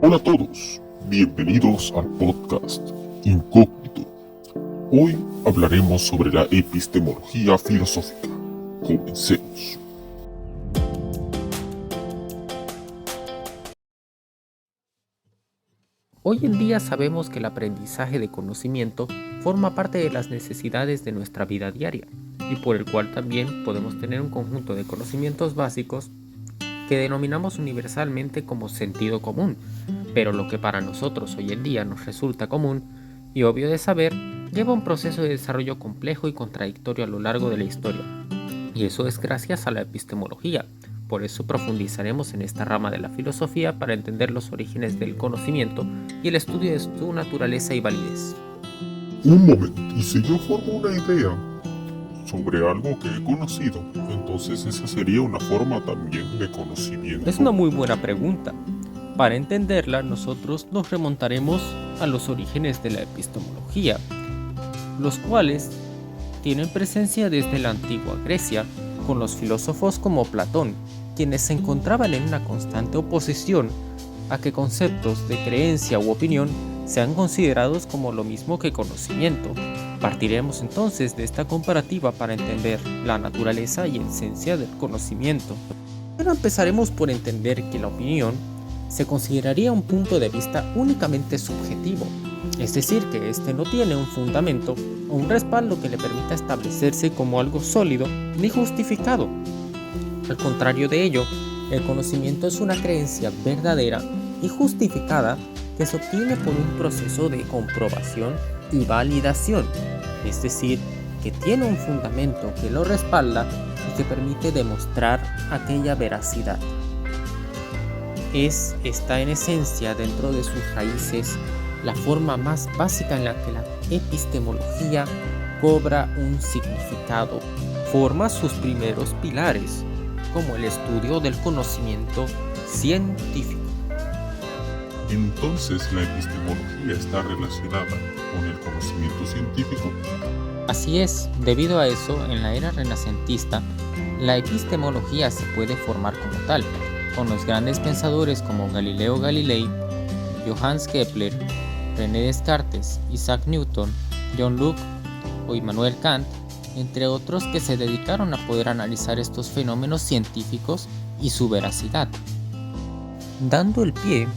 Hola a todos, bienvenidos al podcast Incógnito. Hoy hablaremos sobre la epistemología filosófica. Comencemos. Hoy en día sabemos que el aprendizaje de conocimiento forma parte de las necesidades de nuestra vida diaria y por el cual también podemos tener un conjunto de conocimientos básicos que denominamos universalmente como sentido común, pero lo que para nosotros hoy en día nos resulta común y obvio de saber lleva un proceso de desarrollo complejo y contradictorio a lo largo de la historia, y eso es gracias a la epistemología. Por eso profundizaremos en esta rama de la filosofía para entender los orígenes del conocimiento y el estudio de su naturaleza y validez. Un momento, y si yo formo una idea sobre algo que he conocido, entonces esa sería una forma también de conocimiento. Es una muy buena pregunta. Para entenderla, nosotros nos remontaremos a los orígenes de la epistemología, los cuales tienen presencia desde la antigua Grecia, con los filósofos como Platón, quienes se encontraban en una constante oposición a que conceptos de creencia u opinión sean considerados como lo mismo que conocimiento. Partiremos entonces de esta comparativa para entender la naturaleza y esencia del conocimiento. Pero empezaremos por entender que la opinión se consideraría un punto de vista únicamente subjetivo, es decir, que éste no tiene un fundamento o un respaldo que le permita establecerse como algo sólido ni justificado. Al contrario de ello, el conocimiento es una creencia verdadera y justificada que se obtiene por un proceso de comprobación y validación, es decir, que tiene un fundamento que lo respalda y que permite demostrar aquella veracidad. Está en esencia dentro de sus raíces la forma más básica en la que la epistemología cobra un significado. Forma sus primeros pilares, como el estudio del conocimiento científico. Entonces la epistemología está relacionada con el conocimiento científico. Así es, debido a eso, en la era renacentista, la epistemología se puede formar como tal, con los grandes pensadores como Galileo Galilei, Johannes Kepler, René Descartes, Isaac Newton, John Locke o Immanuel Kant, entre otros, que se dedicaron a poder analizar estos fenómenos científicos y su veracidad, dando el pie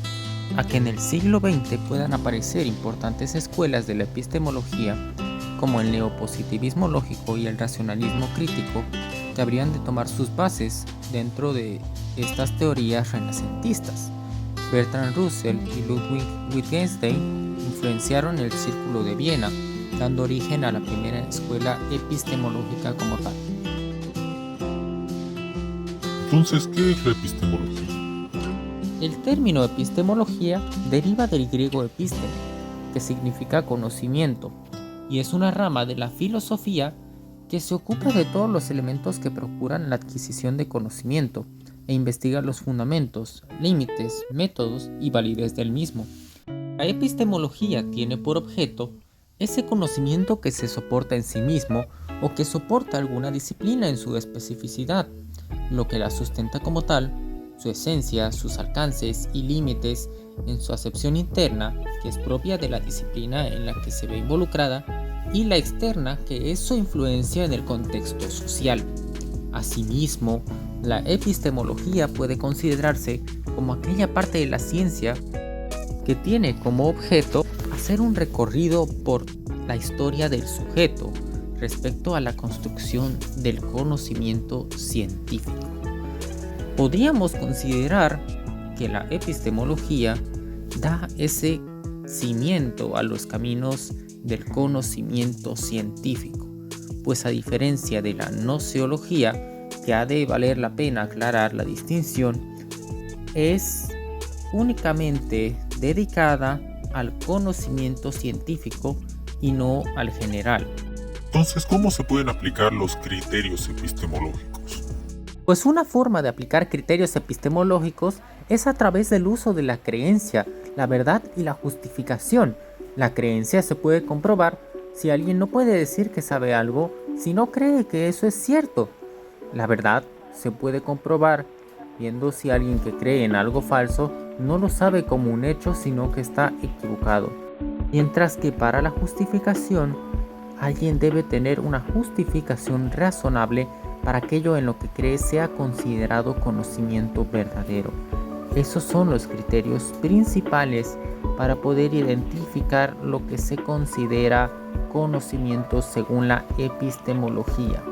a que en el siglo XX puedan aparecer importantes escuelas de la epistemología como el neopositivismo lógico y el racionalismo crítico, que habrían de tomar sus bases dentro de estas teorías renacentistas. Bertrand Russell y Ludwig Wittgenstein influenciaron el Círculo de Viena, dando origen a la primera escuela epistemológica como tal. Entonces, ¿qué es la epistemología? El término epistemología deriva del griego episteme, que significa conocimiento, y es una rama de la filosofía que se ocupa de todos los elementos que procuran la adquisición de conocimiento e investiga los fundamentos, límites, métodos y validez del mismo. La epistemología tiene por objeto ese conocimiento que se soporta en sí mismo o que soporta alguna disciplina en su especificidad, lo que la sustenta como tal, su esencia, sus alcances y límites en su acepción interna, que es propia de la disciplina en la que se ve involucrada, y la externa, que es su influencia en el contexto social. Asimismo, la epistemología puede considerarse como aquella parte de la ciencia que tiene como objeto hacer un recorrido por la historia del sujeto respecto a la construcción del conocimiento científico. Podríamos considerar que la epistemología da ese cimiento a los caminos del conocimiento científico, pues a diferencia de la gnoseología, que ha de valer la pena aclarar la distinción, es únicamente dedicada al conocimiento científico y no al general. Entonces, ¿cómo se pueden aplicar los criterios epistemológicos? Pues una forma de aplicar criterios epistemológicos es a través del uso de la creencia, la verdad y la justificación. La creencia se puede comprobar si alguien no puede decir que sabe algo si no cree que eso es cierto. La verdad se puede comprobar viendo si alguien que cree en algo falso no lo sabe como un hecho, sino que está equivocado. Mientras que para la justificación, alguien debe tener una justificación razonable para aquello en lo que cree sea considerado conocimiento verdadero. Esos son los criterios principales para poder identificar lo que se considera conocimiento según la epistemología.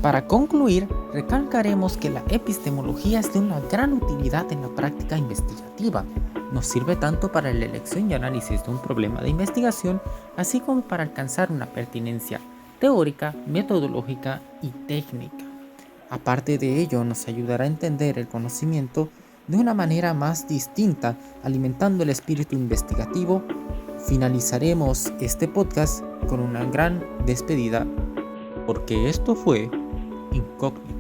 Para concluir, recalcaremos que la epistemología es de una gran utilidad en la práctica investigativa. Nos sirve tanto para la elección y análisis de un problema de investigación, así como para alcanzar una pertinencia teórica, metodológica y técnica. Aparte de ello, nos ayudará a entender el conocimiento de una manera más distinta, alimentando el espíritu investigativo. Finalizaremos este podcast con una gran despedida, porque esto fue Incógnito.